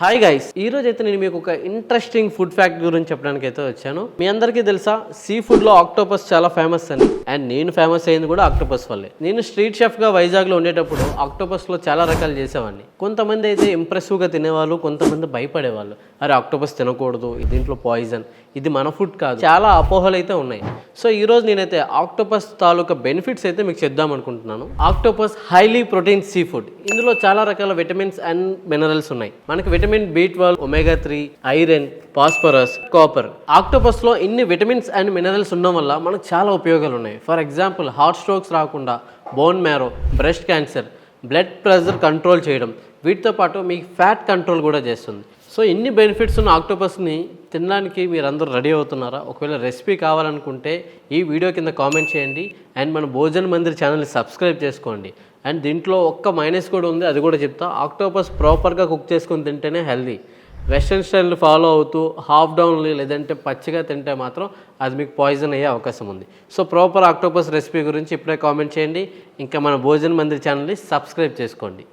Hi guys, ఈ రోజు అయితే నేను మీకు ఒక ఇంట్రెస్టింగ్ ఫుడ్ ఫ్యాక్ట్ గురించి చెప్పడానికి అయితే వచ్చాను. మీ అందరికీ తెలుసా, సీ ఫుడ్ లో ఆక్టోపస్ చాలా ఫేమస్ అని. అండ్ నేను ఫేమస్ అయింది కూడా ఆక్టోపస్ వల్లే. నేను స్ట్రీట్ షెఫ్ గా వైజాగ్ లో ఉండేటప్పుడు ఆక్టోపస్ లో చాలా రకాలు చేసేవాడిని. కొంతమంది అయితే ఇంప్రెసివ్ గా తినేవాళ్ళు, కొంతమంది భయపడేవాళ్ళు. అరే ఆక్టోపస్ తినకూడదు, దీంట్లో పాయిజన్, ఇది మన ఫుడ్ కాదు, చాలా అపోహలు అయితే ఉన్నాయి. సో ఈ రోజు నేనైతే ఆక్టోపస్ తాలూకా బెనిఫిట్స్ అయితే మీకు చెప్దాం అనుకుంటున్నాను. Octopus highly protein sea food. ఇందులో చాలా రకాల విటమిన్స్ అండ్ మినరల్స్ ఉన్నాయి. మనకి vitamin B12, omega-3, iron, phosphorus, copper. Octopus లో ఇన్ని విటమిన్స్ అండ్ మినరల్స్ ఉండడం వల్ల మనకు చాలా ఉపయోగాలు ఉన్నాయి. ఫర్ ఎగ్జాంపుల్ హార్ట్ స్ట్రోక్స్ రాకుండా, bone marrow, breast cancer, blood pressure control చేయడం, వీటితో పాటు మీ ఫ్యాట్ కంట్రోల్ కూడా చేస్తుంది. సో ఇన్ని బెనిఫిట్స్ ఉన్న ఆక్టోపస్ని తినడానికి మీరందరూ రెడీ అవుతున్నారా? ఒకవేళ రెసిపీ కావాలనుకుంటే ఈ వీడియో కింద కామెంట్ చేయండి. అండ్ మన భోజన్ మందిర్ ఛానల్ని సబ్స్క్రైబ్ చేసుకోండి. అండ్ దీంట్లో ఒక్క మైనస్ కూడా ఉంది, అది కూడా చెప్తా. ఆక్టోపస్ ప్రాపర్గా కుక్ చేసుకొని తింటేనే హెల్దీ. వెస్ట్రన్ స్టైల్ని ఫాలో అవుతూ హాఫ్ డౌన్లీ లేదంటే పచ్చిగా తింటే మాత్రం అది మీకు పాయిజన్ అయ్యే అవకాశం ఉంది. సో ప్రాపర్ ఆక్టోపస్ రెసిపీ గురించి ఇప్పుడే కామెంట్ చేయండి. ఇంకా మన భోజన్ మందిర్ ఛానల్ని సబ్స్క్రైబ్ చేసుకోండి.